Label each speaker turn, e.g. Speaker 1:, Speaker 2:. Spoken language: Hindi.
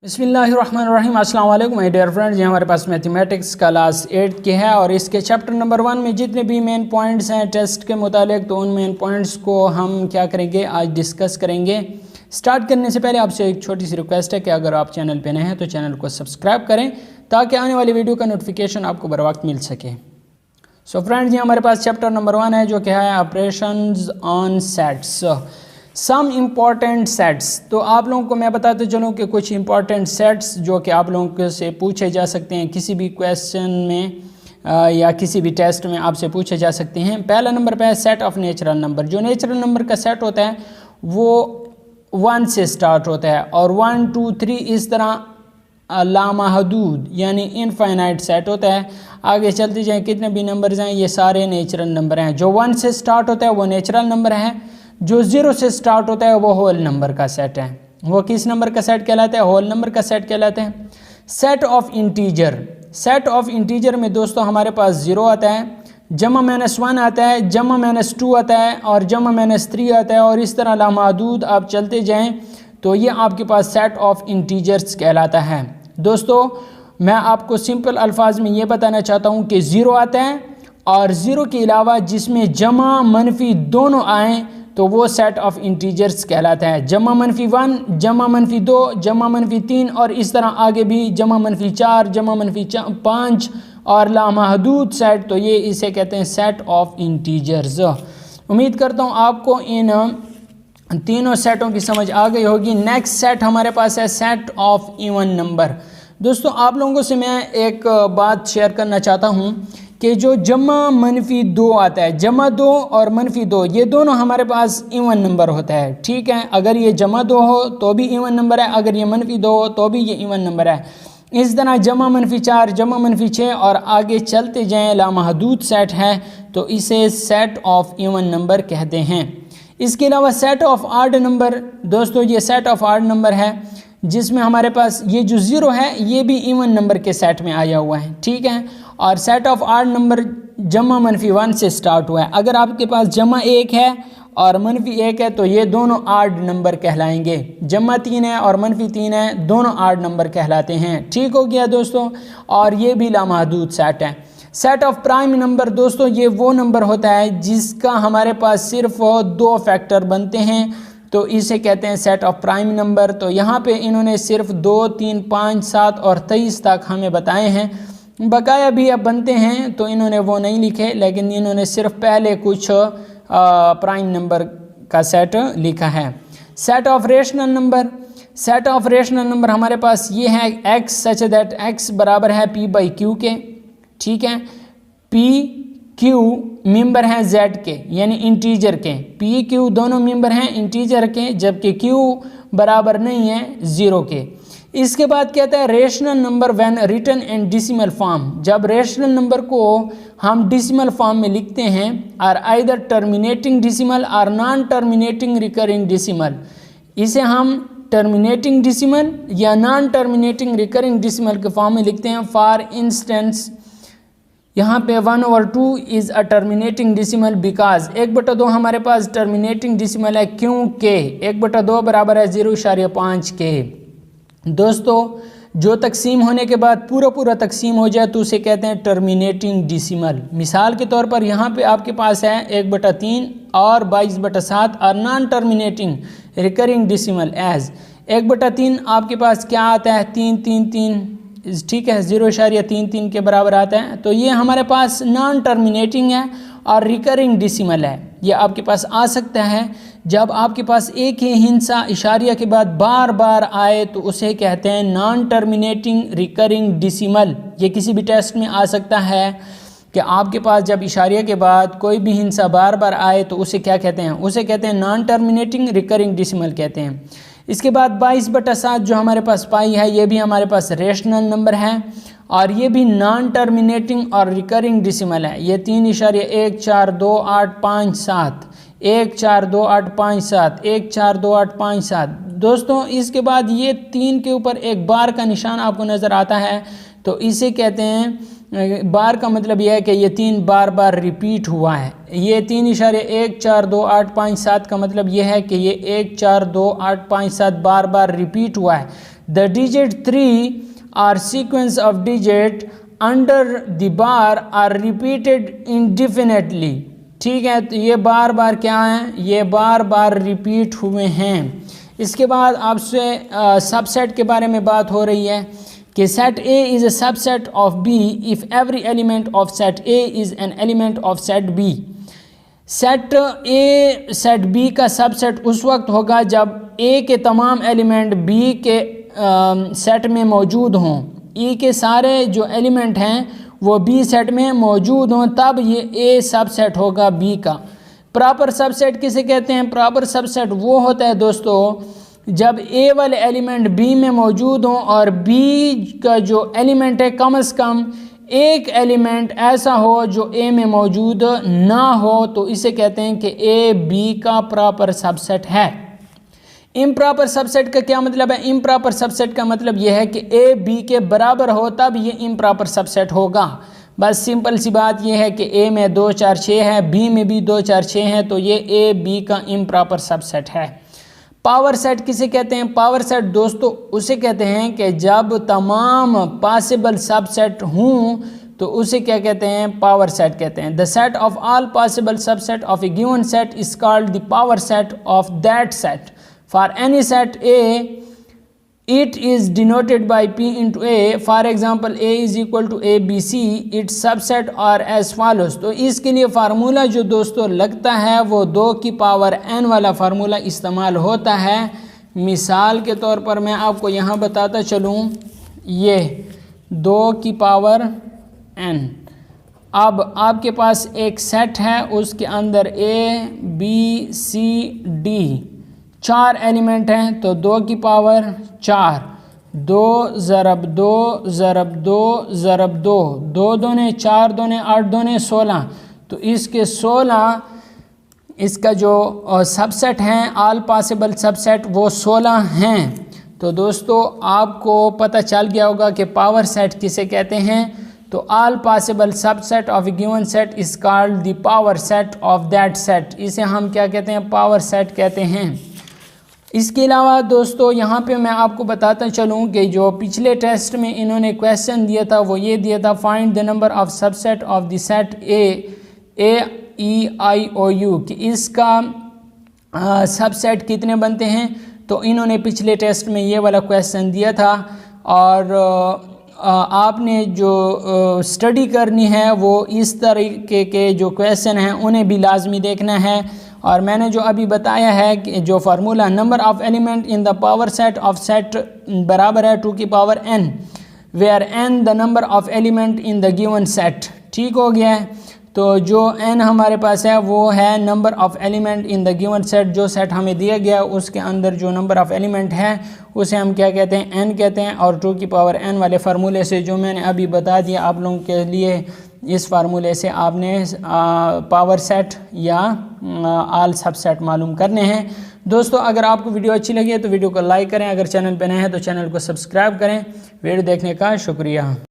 Speaker 1: बिस्मिल्लाहिर्रहमानिर्रहीम। अस्सलाम वालेकुम माय डियर फ्रेंड्स। ये हमारे पास मैथमेटिक्स क्लास 8 की है और इसके चैप्टर नंबर 1 में जितने भी मेन पॉइंट्स हैं टेस्ट के मुतालिक, तो उन मेन पॉइंट्स को हम क्या करेंगे, आज डिस्कस करेंगे। स्टार्ट करने से पहले आपसे एक छोटी सी रिक्वेस्ट है कि अगर आप चैनल पे नए हैं तो चैनल को सब्सक्राइब करें ताकि आने वाली वीडियो का नोटिफिकेशन आपको बर वक्त मिल सके। सो फ्रेंड्स, ये हमारे पास चैप्टर नंबर 1 है जो क्या है operations on sets, some important sets. तो आप लोगों को मैं बताते चलूँ कि कुछ इम्पॉर्टेंट सेट्स जो कि आप लोगों से पूछे जा सकते हैं किसी भी क्वेश्चन में या किसी भी टेस्ट में आपसे पूछे जा सकते हैं। पहला नंबर पे है सेट ऑफ नेचुरल नंबर। जो नेचुरल नंबर का सेट होता है वो 1 से स्टार्ट होता है और 1 2 3 इस तरह लामहदूद यानी इनफाइनाइट सेट होता है। आगे चलते जाएँ, कितने भी नंबर्स हैं ये सारे नेचुरल नंबर हैं। जो 1 से स्टार्ट होता है वो नेचुरल नंबर है, जो 0 से स्टार्ट होता है वो होल नंबर का सेट है। वो किस नंबर का सेट कहलाता है? होल नंबर का सेट कहलाता है। Set of integer, set of integer में दोस्तों हमारे पास 0 आता है, जमा -1 आता है, जमा -2 आता है और जमा -3 आता है और इस तरह लामहदूद आप चलते जाएं तो ये आपके पास सेट ऑफ इंटीजर्स कहलाता है। दोस्तों मैं आपको सिंपल अल्फाज में ये बताना चाहता हूँ कि 0 आता है और 0 के अलावा जिसमें जमा मनफी दोनों आएँ तो वो सेट ऑफ इंटीजर्स कहलाता है। जमा -1, जमा -2, जमा -3 और इस तरह आगे भी जमा -4, जमा -5 और लामहदूद सेट, तो ये इसे कहते हैं सेट ऑफ इंटीजर्स। उम्मीद करता हूँ आपको इन तीनों सेटों की समझ आ गई होगी। नेक्स्ट सेट हमारे पास है सेट ऑफ इवन नंबर। दोस्तों आप लोगों से मैं एक बात शेयर करना चाहता हूँ कि जो जमा -2 आता है, जमा 2 और -2 ये दोनों हमारे पास इवन नंबर होता है। ठीक है, अगर ये जमा 2 हो तो भी इवन नंबर है, अगर ये -2 हो तो भी ये इवन नंबर है। इस तरह जमा -4, जमा -6 और आगे चलते जाएं लामहदूद सेट है तो इसे सेट ऑफ इवन नंबर कहते हैं। इसके अलावा सेट ऑफ आड नंबर, दोस्तों ये सेट ऑफ आड नंबर है जिसमें हमारे पास ये जो 0 है ये भी इवन नंबर के सेट में आया हुआ है। ठीक है, और सेट ऑफ आड नंबर जमा -1 से स्टार्ट हुआ है। अगर आपके पास जमा 1 है और -1 है तो ये दोनों आड नंबर कहलाएंगे। जमा 3 है और -3 है, दोनों आड नंबर कहलाते हैं। ठीक हो गया दोस्तों, और ये भी लामहदूद सेट है। सेट ऑफ प्राइम नंबर, दोस्तों ये वो नंबर होता है जिसका हमारे पास सिर्फ 2 फैक्टर बनते हैं तो इसे कहते हैं सेट ऑफ प्राइम नंबर। तो यहाँ पे इन्होंने सिर्फ 2, 3, 5, 7 और 23 तक हमें बताए हैं। बकाया भी अब बनते हैं तो इन्होंने वो नहीं लिखे, लेकिन इन्होंने सिर्फ पहले कुछ प्राइम नंबर का सेट लिखा है। Set of rational number, set of rational number हमारे पास ये है x सच दैट x बराबर है p/q के। ठीक है, p q मेंबर हैं z के यानी इंटीजर के, p q दोनों मेंबर हैं इंटीजर के, जबकि q बराबर नहीं है 0 के। इसके बाद कहता है rational number when written in decimal form. जब रेशनल नंबर को हम डेसिमल फॉर्म में लिखते हैं आर आइदर टर्मिनेटिंग डेसिमल और नॉन टर्मिनेटिंग रिकरिंग डेसिमल, इसे हम टर्मिनेटिंग डेसिमल या नॉन टर्मिनेटिंग रिकरिंग डेसिमल के फॉर्म में लिखते हैं। फॉर इंस्टेंस यहाँ पे 1/2 is a terminating decimal because 1/2 हमारे पास टर्मिनेटिंग डेसिमल है क्योंकि 1/2 बराबर है 0.5 के। दोस्तों जो तकसीम होने के बाद पूरा तकसीम हो जाए तो उसे कहते हैं टर्मिनेटिंग डेसिमल। मिसाल के तौर पर यहाँ पे आपके पास है 1/3 और 22/7 और non terminating recurring decimal as 1/3 आपके पास क्या आता है 333, ठीक है 0.33 के बराबर आता है। तो ये हमारे पास नॉन टर्मिनेटिंग है और रिकरिंग डेसिमल है। ये आपके पास आ सकता है जब आपके पास एक ही हिंसा इशारिया के बाद बार बार आए तो उसे कहते हैं नॉन टर्मिनेटिंग रिकरिंग डेसिमल। ये किसी भी टेस्ट में आ सकता है कि आपके पास जब इशारिया के बाद कोई भी हिंसा बार बार आए तो उसे क्या कहते हैं, उसे कहते हैं नॉन टर्मिनेटिंग रिकरिंग डेसिमल कहते हैं। इसके बाद 22/7 जो हमारे पास पाई है ये भी हमारे पास रेशनल नंबर है और ये भी नॉन टर्मिनेटिंग और रिकरिंग डेसिमल है। ये 3.1428557 1428557 1428557। दोस्तों इसके बाद ये 3 के ऊपर एक बार का निशान आपको नज़र आता है तो इसे कहते हैं, बार का मतलब यह है कि ये 3 बार बार रिपीट हुआ है। ये 3.1428557 का मतलब यह है कि ये 142857 बार बार रिपीट हुआ है। The digit 3 or sequence of digit under the bar are repeated indefinitely. ठीक है, तो ये बार बार क्या है, ये बार बार रिपीट हुए हैं। इसके बाद आपसे सबसेट के बारे में बात हो रही है कि set A is a subset of B if every element of set A is an element of set B. Set A set B का सबसेट उस वक्त होगा जब ए के तमाम एलिमेंट बी के सेट में मौजूद हों। ई के सारे जो एलिमेंट हैं वो बी सेट में मौजूद हों, तब ये ए सबसेट होगा बी का। प्रॉपर सबसेट किसे कहते हैं? प्रॉपर सबसेट वो होता है दोस्तों जब ए वाले एलिमेंट बी में मौजूद हों और बी का जो एलिमेंट है कम से कम एक एलिमेंट ऐसा हो जो ए में मौजूद ना हो, तो इसे कहते हैं कि ए बी का प्रॉपर सबसेट है। इम्प्रॉपर सबसेट का क्या मतलब है? इम्प्रॉपर सबसेट का मतलब यह है कि ए बी के बराबर हो तब ये इम्प्रॉपर सबसेट होगा। बस सिंपल सी बात यह है कि ए में 2 4 6 है, बी में भी 2 4 6 है, तो ये ए बी का इम्प्रॉपर सबसेट है। पावर सेट किसे कहते हैं? पावर सेट दोस्तों उसे कहते हैं कि जब तमाम पॉसिबल सबसेट हों तो उसे क्या कहते हैं? पावर सेट कहते हैं। The set of all possible subset of A given set is called the power set of that set. For any set A it is denoted by p into a. for example a is equal to a b c, its subset are as follows। तो इसके लिए फार्मूला जो दोस्तों लगता है वो 2 की पावर n वाला फार्मूला इस्तेमाल होता है। मिसाल के तौर पर मैं आपको यहाँ बताता चलूँ, ये 2 की पावर n। अब आपके पास एक सेट है, उसके अंदर a b c d 4 element हैं, तो 2 की पावर 4, 2 ज़रब 2 ज़रब 2 ज़रब 2, 2 दूने 4 दूने 8 दूने 16, तो इसके 16 इसका जो सबसेट हैं ऑल पॉसिबल सबसेट वो 16 हैं। तो दोस्तों आपको पता चल गया होगा कि पावर सेट किसे कहते हैं। तो all possible subset of A given set is called the power set of that set. इसे हम क्या कहते हैं? पावर सेट कहते हैं। इसके अलावा दोस्तों यहाँ पे मैं आपको बताता चलूँ कि जो पिछले टेस्ट में इन्होंने क्वेश्चन दिया था वो ये दिया था, find the number of subset of the set A E I O U, कि इसका सबसेट कितने बनते हैं। तो इन्होंने पिछले टेस्ट में ये वाला क्वेश्चन दिया था और आपने जो स्टडी करनी है वो इस तरीके के जो क्वेश्चन हैं उन्हें भी लाजमी देखना है। और मैंने जो अभी बताया है कि जो formula number of element in the power set of set बराबर है 2 की power n, where n the number of element in the given set. ठीक हो गया है। तो जो n हमारे पास है वो है number of element in the given set. जो सेट हमें दिया गया उसके अंदर जो नंबर ऑफ एलिमेंट है उसे हम क्या कहते हैं? n कहते हैं। और 2 की पावर n वाले फार्मूले से जो मैंने अभी बता दिया आप लोगों के लिए, इस फार्मूले से आपने पावर सेट या ऑल सबसेट मालूम करने हैं। दोस्तों अगर आपको वीडियो अच्छी लगी है तो वीडियो को लाइक करें, अगर चैनल पर नए हैं तो चैनल को सब्सक्राइब करें। वीडियो देखने का शुक्रिया।